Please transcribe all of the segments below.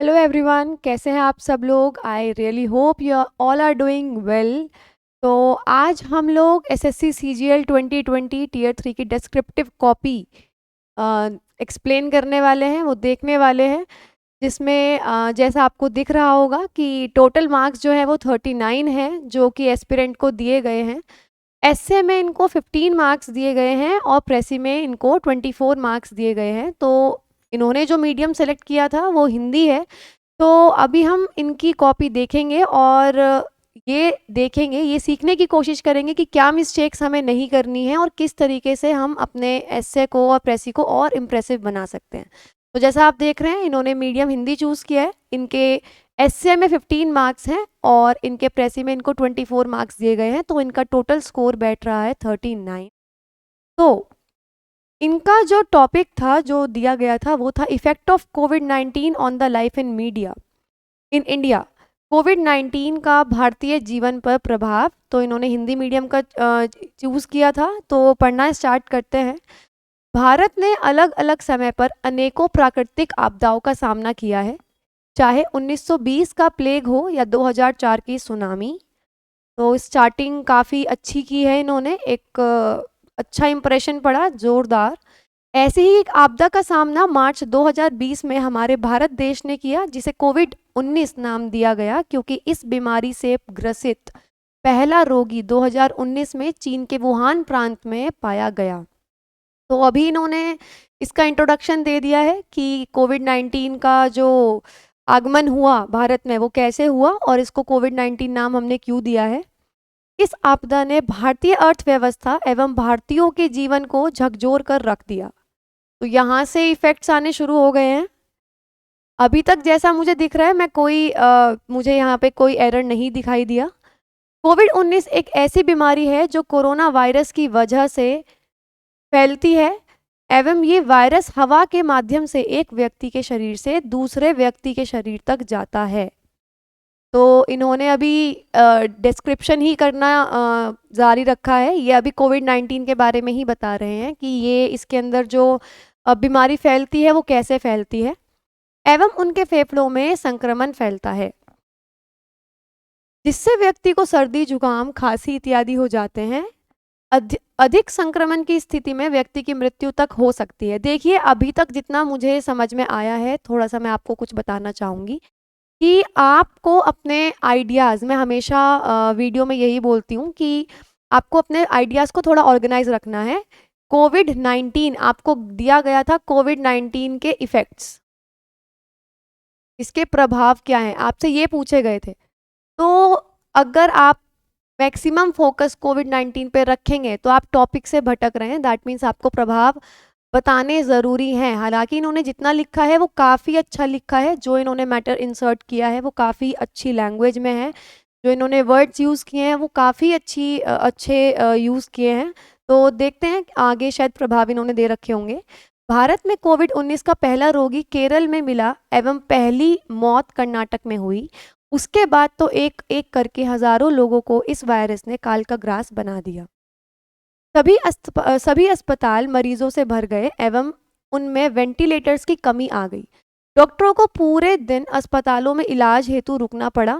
Hello everyone, कैसे हैं आप सब लोग। I really hope you all are doing well. तो आज हम लोग एसएससी सीजीएल 2020 टीयर 3 की डिस्क्रिप्टिव कॉपी एक्सप्लेन करने वाले हैं, वो देखने वाले हैं, जिसमें जैसा आपको दिख रहा होगा कि टोटल मार्क्स जो है वो 39 है जो कि एस्पिरेंट को दिए गए हैं। एसए में इनको 15 मार्क्स दिए गए हैं और प्रेसी में इनको 24 मार्क्स दिए गए हैं। तो इन्होंने जो मीडियम सेलेक्ट किया था वो हिंदी है। तो अभी हम इनकी कॉपी देखेंगे और ये सीखने की कोशिश करेंगे कि क्या मिस्टेक्स हमें नहीं करनी है और किस तरीके से हम अपने एस्से को और प्रेसी को और इम्प्रेसिव बना सकते हैं। तो जैसा आप देख रहे हैं, इन्होंने मीडियम हिंदी चूज़ किया है। इनके एसए में 15 मार्क्स हैं और इनके प्रेसी में इनको 24 मार्क्स दिए गए हैं, तो इनका टोटल स्कोर बैठ रहा है 39। तो इनका जो टॉपिक था जो दिया गया था वो था इफेक्ट ऑफ कोविड-19 on the life in media in India. कोविड-19 का भारतीय जीवन पर प्रभाव। तो इन्होंने हिंदी मीडियम का चूज़ किया था। तो पढ़ना स्टार्ट करते हैं। भारत ने अलग अलग समय पर अनेकों प्राकृतिक आपदाओं का सामना किया है, चाहे 1920 का प्लेग हो या 2004 की सुनामी। तो स्टार्टिंग काफ़ी अच्छी की है इन्होंने, एक अच्छा इंप्रेशन पड़ा, जोरदार। ऐसे ही एक आपदा का सामना मार्च 2020 में हमारे भारत देश ने किया, जिसे कोविड-19 नाम दिया गया, क्योंकि इस बीमारी से ग्रसित पहला रोगी 2019 में चीन के वुहान प्रांत में पाया गया। तो अभी इन्होंने इसका इंट्रोडक्शन दे दिया है कि कोविड-19 का जो आगमन हुआ भारत में वो कैसे हुआ और इसको कोविड-19 नाम हमने क्यों दिया है। इस आपदा ने भारतीय अर्थव्यवस्था एवं भारतीयों के जीवन को झकझोर कर रख दिया। तो यहाँ से इफेक्ट्स आने शुरू हो गए हैं। अभी तक जैसा मुझे दिख रहा है, मुझे यहाँ पे कोई एरर नहीं दिखाई दिया। कोविड-19 एक ऐसी बीमारी है जो कोरोना वायरस की वजह से फैलती है एवं ये वायरस हवा के माध्यम से एक व्यक्ति के शरीर से दूसरे व्यक्ति के शरीर तक जाता है। तो इन्होंने अभी डिस्क्रिप्शन ही करना जारी रखा है। ये अभी कोविड-19 के बारे में ही बता रहे हैं कि ये इसके अंदर जो बीमारी फैलती है वो कैसे फैलती है एवं उनके फेफड़ों में संक्रमण फैलता है, जिससे व्यक्ति को सर्दी, जुकाम, खांसी इत्यादि हो जाते हैं। अधिक संक्रमण की स्थिति में व्यक्ति की मृत्यु तक हो सकती है। देखिए, अभी तक जितना मुझे समझ में आया है, थोड़ा सा मैं आपको कुछ बताना चाहूँगी कि आपको अपने आइडियाज़, मैं हमेशा वीडियो में यही बोलती हूँ कि आपको अपने आइडियाज़ को थोड़ा ऑर्गेनाइज रखना है। कोविड-19 आपको दिया गया था, कोविड-19 के इफ़ेक्ट्स, इसके प्रभाव क्या हैं, आपसे ये पूछे गए थे। तो अगर आप मैक्सिमम फोकस कोविड-19 पे रखेंगे तो आप टॉपिक से भटक रहे हैं। दैट मीन्स आपको प्रभाव बताने ज़रूरी हैं। हालांकि इन्होंने जितना लिखा है वो काफ़ी अच्छा लिखा है, जो इन्होंने मैटर इंसर्ट किया है वो काफ़ी अच्छी लैंग्वेज में है, जो इन्होंने वर्ड्स यूज़ किए हैं वो काफ़ी अच्छे यूज़ किए हैं। तो देखते हैं आगे, शायद प्रभाव इन्होंने दे रखे होंगे। भारत में कोविड-19 का पहला रोगी केरल में मिला एवं पहली मौत कर्नाटक में हुई। उसके बाद तो एक एक करके हज़ारों लोगों को इस वायरस ने काल का ग्रास बना दिया। सभी अस्पताल मरीजों से भर गए एवं उनमें वेंटिलेटर्स की कमी आ गई। डॉक्टरों को पूरे दिन अस्पतालों में इलाज हेतु रुकना पड़ा।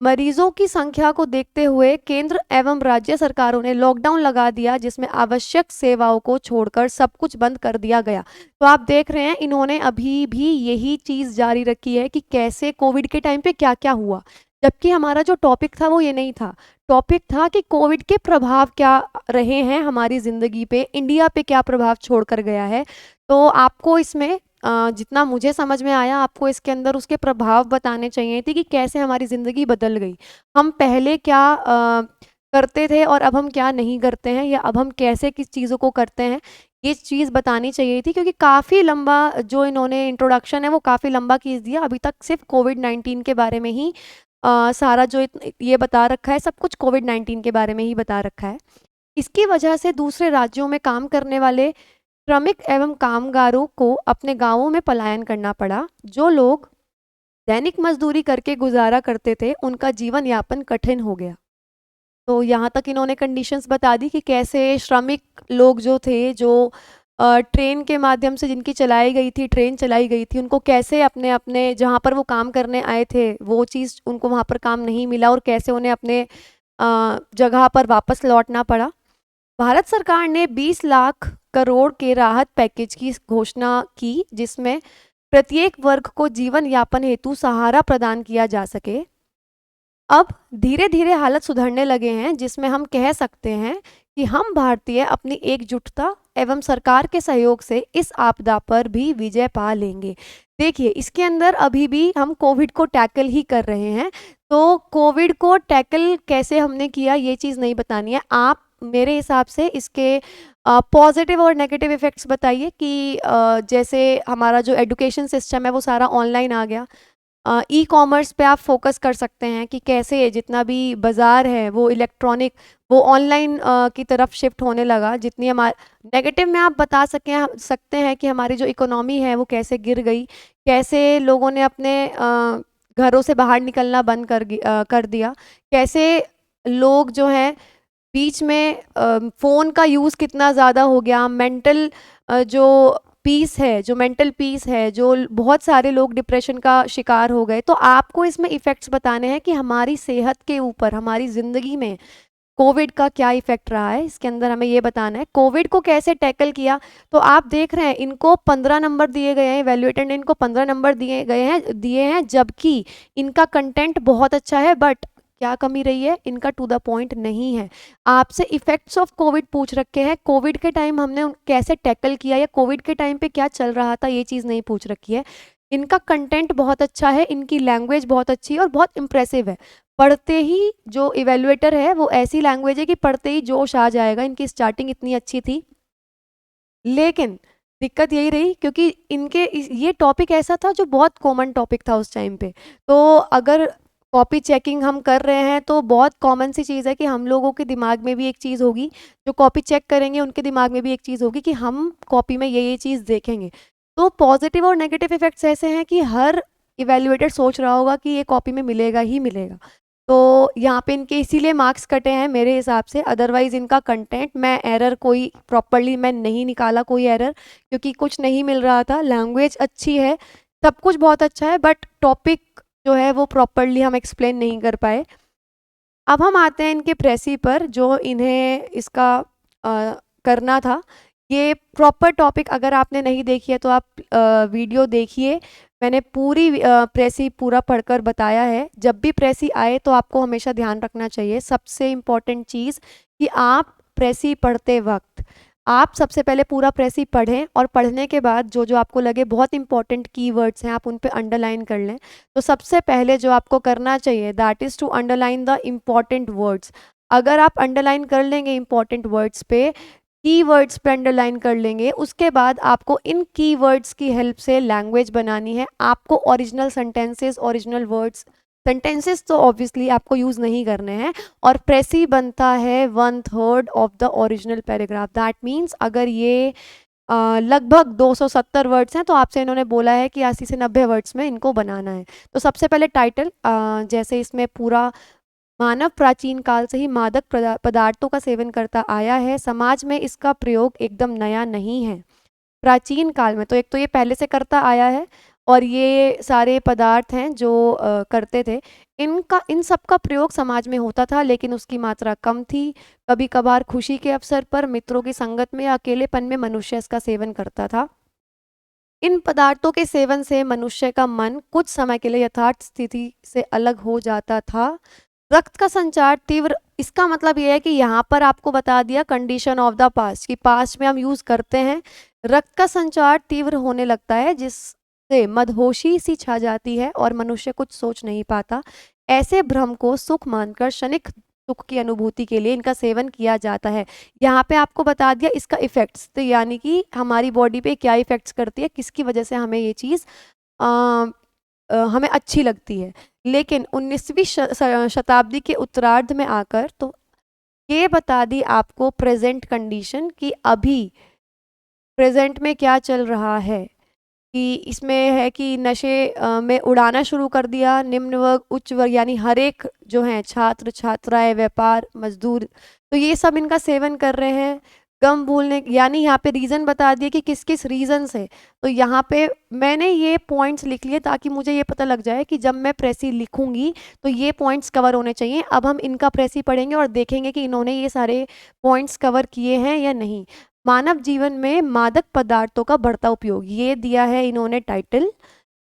मरीजों की संख्या को देखते हुए केंद्र एवं राज्य सरकारों ने लॉकडाउन लगा दिया, जिसमें आवश्यक सेवाओं को छोड़कर सब कुछ बंद कर दिया गया। तो आप देख रहे हैं, इन्होंने अभी भी यही चीज़ जारी रखी है कि कैसे कोविड के टाइम पे क्या क्या हुआ, जबकि हमारा जो टॉपिक था वो ये नहीं था। टॉपिक था कि कोविड के प्रभाव क्या रहे हैं हमारी ज़िंदगी पे, इंडिया पे क्या प्रभाव छोड़ कर गया है। तो आपको इसमें जितना मुझे समझ में आया, आपको इसके अंदर उसके प्रभाव बताने चाहिए थे कि कैसे हमारी ज़िंदगी बदल गई। हम पहले क्या करते थे और अब हम क्या नहीं करते हैं, या अब हम कैसे किस चीज़ों को करते हैं, ये चीज़ बतानी चाहिए थी। क्योंकि काफ़ी लंबा जो इन्होंने इंट्रोडक्शन है वो काफ़ी लंबा खींच दिया। अभी तक सिर्फ कोविड-19 के बारे में ही सारा जो ये बता रखा है, सब कुछ कोविड-19 के बारे में ही बता रखा है। इसकी वजह से दूसरे राज्यों में काम करने वाले श्रमिक एवं कामगारों को अपने गांवों में पलायन करना पड़ा। जो लोग दैनिक मजदूरी करके गुजारा करते थे, उनका जीवन यापन कठिन हो गया। तो यहाँ तक इन्होंने कंडीशंस बता दी कि कैसे श्रमिक लोग जो थे, जो ट्रेन के माध्यम से जिनकी चलाई गई थी, ट्रेन चलाई गई थी, उनको कैसे अपने अपने जहाँ पर वो काम करने आए थे वो चीज़ उनको वहाँ पर काम नहीं मिला और कैसे उन्हें अपने जगह पर वापस लौटना पड़ा। भारत सरकार ने 20 लाख करोड़ के राहत पैकेज की घोषणा की, जिसमें प्रत्येक वर्ग को जीवन यापन हेतु सहारा प्रदान किया जा सके। अब धीरे धीरे हालत सुधरने लगे हैं, जिसमें हम कह सकते हैं कि हम भारतीय अपनी एकजुटता एवं सरकार के सहयोग से इस आपदा पर भी विजय पा लेंगे। देखिए, इसके अंदर अभी भी हम कोविड को टैकल ही कर रहे हैं, तो कोविड को टैकल कैसे हमने किया ये चीज़ नहीं बतानी है। आप मेरे हिसाब से इसके पॉजिटिव और नेगेटिव इफ़ेक्ट्स बताइए कि जैसे हमारा जो एजुकेशन सिस्टम है वो सारा ऑनलाइन आ गया। ई कॉमर्स पे आप फोकस कर सकते हैं कि कैसे जितना भी बाज़ार है वो इलेक्ट्रॉनिक वो ऑनलाइन की तरफ शिफ्ट होने लगा। जितनी हमारे नेगेटिव में आप बता सकते हैं कि हमारी जो इकोनॉमी है वो कैसे गिर गई, कैसे लोगों ने अपने घरों से बाहर निकलना बंद कर दिया, कैसे लोग जो हैं बीच में फ़ोन का यूज़ कितना ज़्यादा हो गया, मेंटल जो मेंटल पीस है, जो बहुत सारे लोग डिप्रेशन का शिकार हो गए। तो आपको इसमें इफ़ेक्ट्स बताने हैं कि हमारी सेहत के ऊपर, हमारी ज़िंदगी में कोविड का क्या इफ़ेक्ट रहा है, इसके अंदर हमें ये बताना है। कोविड को कैसे टैकल किया, तो आप देख रहे हैं इनको 15 नंबर दिए गए हैं, इवैल्यूएटर ने इनको 15 नंबर दिए हैं, जबकि इनका कंटेंट बहुत अच्छा है, बट क्या कमी रही है, इनका टू द पॉइंट नहीं है। आपसे इफ़ेक्ट्स ऑफ कोविड पूछ रखे हैं, कोविड के टाइम हमने कैसे टैकल किया या कोविड के टाइम पे क्या चल रहा था ये चीज़ नहीं पूछ रखी है। इनका कंटेंट बहुत अच्छा है, इनकी लैंग्वेज बहुत अच्छी है और बहुत इंप्रेसिव है। पढ़ते ही जो इवैल्यूएटर है वो ऐसी लैंग्वेज है कि पढ़ते ही जोश आ जाएगा। इनकी स्टार्टिंग इतनी अच्छी थी, लेकिन दिक्कत यही रही क्योंकि ये टॉपिक ऐसा था जो बहुत कॉमन टॉपिक था उस टाइम पे। तो अगर कॉपी चेकिंग हम कर रहे हैं तो बहुत कॉमन सी चीज़ है कि हम लोगों के दिमाग में भी एक चीज़ होगी, जो कॉपी चेक करेंगे उनके दिमाग में भी एक चीज़ होगी कि हम कॉपी में ये चीज़ देखेंगे। तो पॉजिटिव और नेगेटिव इफ़ेक्ट्स ऐसे हैं कि हर इवैल्यूएटर सोच रहा होगा कि ये कॉपी में मिलेगा ही मिलेगा। तो यहाँ पे इनके इसीलिए मार्क्स कटे हैं मेरे हिसाब से। अदरवाइज़ इनका कंटेंट मैं एरर कोई प्रॉपर्ली मैं नहीं निकाला कोई एरर, क्योंकि कुछ नहीं मिल रहा था। लैंग्वेज अच्छी है, सब कुछ बहुत अच्छा है, बट टॉपिक जो है वो प्रॉपर्ली हम एक्सप्लेन नहीं कर पाए। अब हम आते हैं इनके प्रेसी पर, जो इन्हें इसका करना था। ये प्रॉपर टॉपिक अगर आपने नहीं देखी है तो आप वीडियो देखिए। मैंने पूरी प्रेसी पूरा पढ़कर बताया है। जब भी प्रेसी आए तो आपको हमेशा ध्यान रखना चाहिए, सबसे इम्पॉर्टेंट चीज़ कि आप प्रेसी पढ़ते वक्त आप सबसे पहले पूरा प्रेसी पढ़ें और पढ़ने के बाद जो जो आपको लगे बहुत इंपॉर्टेंट कीवर्ड्स हैं आप उन पे अंडरलाइन कर लें। तो सबसे पहले जो आपको करना चाहिए that is to underline the important words. अगर आप अंडरलाइन कर लेंगे इम्पॉर्टेंट वर्ड्स पे, कीवर्ड्स पे अंडरलाइन कर लेंगे, उसके बाद आपको इन कीवर्ड्स की हेल्प से लैंग्वेज बनानी है। आपको original sentences, original words, sentences तो ऑब्वियसली आपको यूज़ नहीं करने हैं। और प्रेसी बनता है 1/3 of the original paragraph. That means अगर ये लगभग 270 वर्ड्स हैं तो आपसे इन्होंने बोला है कि 80 से 90 वर्ड्स में इनको बनाना है। तो सबसे पहले टाइटल, जैसे इसमें पूरा मानव प्राचीन काल से ही मादक पदार्थों का सेवन करता आया है, समाज में इसका प्रयोग एकदम नया नहीं है। प्राचीन काल में तो एक तो ये पहले से करता आया है और ये सारे पदार्थ हैं जो करते थे, इन सब का प्रयोग समाज में होता था, लेकिन उसकी मात्रा कम थी। कभी कभार खुशी के अवसर पर, मित्रों की संगत में या अकेलेपन में मनुष्य इसका सेवन करता था। इन पदार्थों के सेवन से मनुष्य का मन कुछ समय के लिए यथार्थ स्थिति से अलग हो जाता था। रक्त का संचार तीव्र, इसका मतलब यह है कि यहाँ पर आपको बता दिया कंडीशन ऑफ द पास्ट कि पास्ट में हम यूज करते हैं। रक्त का संचार तीव्र होने लगता है जिससे मदहोशी सी छा जाती है और मनुष्य कुछ सोच नहीं पाता। ऐसे भ्रम को सुख मानकर क्षणिक सुख की अनुभूति के लिए इनका सेवन किया जाता है। यहाँ पे आपको बता दिया इसका इफेक्ट्स, तो यानी कि हमारी बॉडी पे क्या इफेक्ट्स करती है, किसकी वजह से हमें ये चीज़ हमें अच्छी लगती है। लेकिन 19वीं शताब्दी के उत्तरार्ध में आकर तो ये बता दी आपको प्रेजेंट कंडीशन कि अभी प्रेजेंट में क्या चल रहा है, कि इसमें है कि नशे में उड़ाना शुरू कर दिया निम्न वर्ग उच्च वर्ग, यानी हर एक जो है छात्र छात्राएं व्यापार मजदूर, तो ये सब इनका सेवन कर रहे हैं। गम भूलने यानी यहाँ पे रीज़न बता दिए कि किस किस रीज़न से। तो यहाँ पे मैंने ये पॉइंट्स लिख लिए ताकि मुझे ये पता लग जाए कि जब मैं प्रेसी लिखूंगी तो ये पॉइंट्स कवर होने चाहिए। अब हम इनका प्रेसी पढ़ेंगे और देखेंगे कि इन्होंने ये सारे पॉइंट्स कवर किए हैं या नहीं। मानव जीवन में मादक पदार्थों का बढ़ता उपयोग, ये दिया है इन्होंने टाइटल।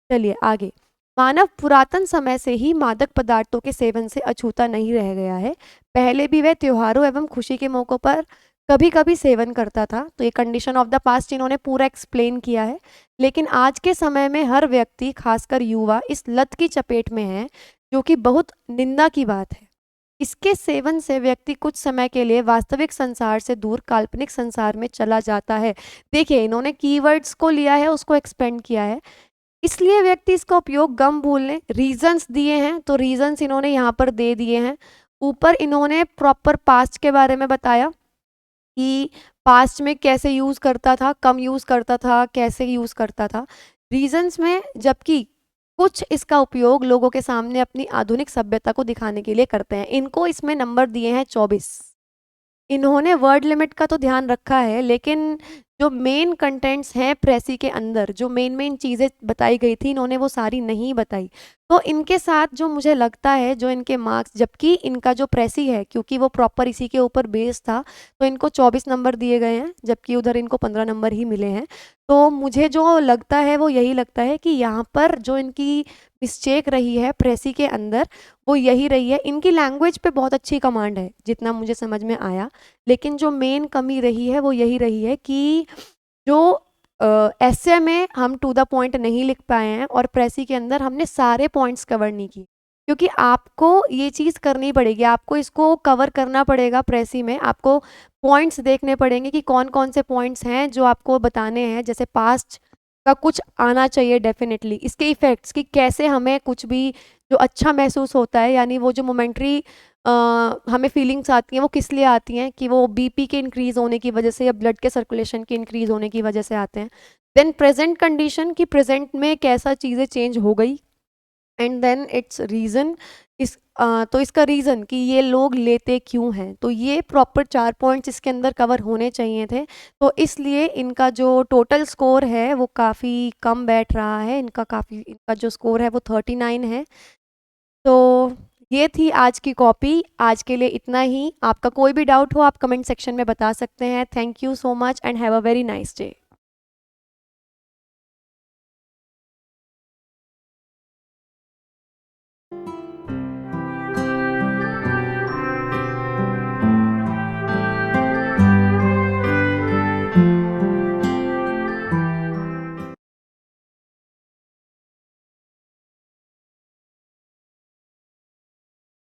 चलिए आगे। मानव पुरातन समय से ही मादक पदार्थों के सेवन से अछूता नहीं रह गया है। पहले भी वह त्योहारों एवं खुशी के मौकों पर कभी कभी सेवन करता था। तो ये कंडीशन ऑफ द पास्ट इन्होंने पूरा एक्सप्लेन किया है। लेकिन आज के समय में हर व्यक्ति, खासकर युवा, इस लत की चपेट में है, जो कि बहुत निंदा की बात है। इसके सेवन से व्यक्ति कुछ समय के लिए वास्तविक संसार से दूर काल्पनिक संसार में चला जाता है। देखिए इन्होंने कीवर्ड्स को लिया है, उसको एक्सपेंड किया है। इसलिए व्यक्ति इसका उपयोग गम भूलने, रीजंस दिए हैं तो रीजंस इन्होंने यहाँ पर दे दिए हैं। ऊपर इन्होंने प्रॉपर पास्ट के बारे में बताया कि पास्ट में कैसे यूज़ करता था, कम यूज़ करता था, कैसे यूज़ करता था रीजंस में, जबकि कुछ इसका उपयोग लोगों के सामने अपनी आधुनिक सभ्यता को दिखाने के लिए करते हैं। इनको इसमें नंबर दिए हैं 24। इन्होंने वर्ड लिमिट का तो ध्यान रखा है, लेकिन जो मेन कंटेंट्स हैं प्रेसी के अंदर, जो मेन चीज़ें बताई गई थी, इन्होंने वो सारी नहीं बताई। तो इनके साथ जो मुझे लगता है जो इनके मार्क्स, जबकि इनका जो प्रेसी है क्योंकि वो प्रॉपर इसी के ऊपर बेस्ड था, तो इनको 24 नंबर दिए गए हैं, जबकि उधर इनको 15 नंबर ही मिले हैं। तो मुझे जो लगता है वो यही लगता है कि यहाँ पर जो इनकी मिस्टेक रही है प्रेसी के अंदर वो यही रही है। इनकी लैंग्वेज पे बहुत अच्छी कमांड है जितना मुझे समझ में आया, लेकिन जो मेन कमी रही है वो यही रही है कि जो ऐसे में हम टू द पॉइंट नहीं लिख पाए हैं और प्रेसी के अंदर हमने सारे पॉइंट्स कवर नहीं किए। क्योंकि आपको ये चीज़ करनी पड़ेगी, आपको इसको कवर करना पड़ेगा। प्रेसी में आपको पॉइंट्स देखने पड़ेंगे कि कौन कौन से पॉइंट्स हैं जो आपको बताने हैं। जैसे पास्ट का कुछ आना चाहिए डेफिनेटली, इसके इफ़ेक्ट्स कि कैसे हमें कुछ भी जो अच्छा महसूस होता है, यानी वो जो मोमेंट्री हमें फीलिंग्स आती हैं वो किस लिए आती हैं, कि वो बीपी के इंक्रीज़ होने की वजह से या ब्लड के सर्कुलेशन के इंक्रीज़ होने की वजह से आते हैं। देन प्रेजेंट कंडीशन, कि प्रेजेंट में कैसा चीज़ें चेंज हो गई, एंड देन इट्स रीज़न। तो इसका रीज़न कि ये लोग लेते क्यों हैं। तो ये प्रॉपर 4 पॉइंट्स इसके अंदर कवर होने चाहिए थे। तो इसलिए इनका जो टोटल स्कोर है वो काफ़ी कम बैठ रहा है। इनका जो स्कोर है वो 39 है। तो ये थी आज की कॉपी। आज के लिए इतना ही। आपका कोई भी डाउट हो आप कमेंट सेक्शन में बता सकते हैं। Thank you so much and have a very nice day.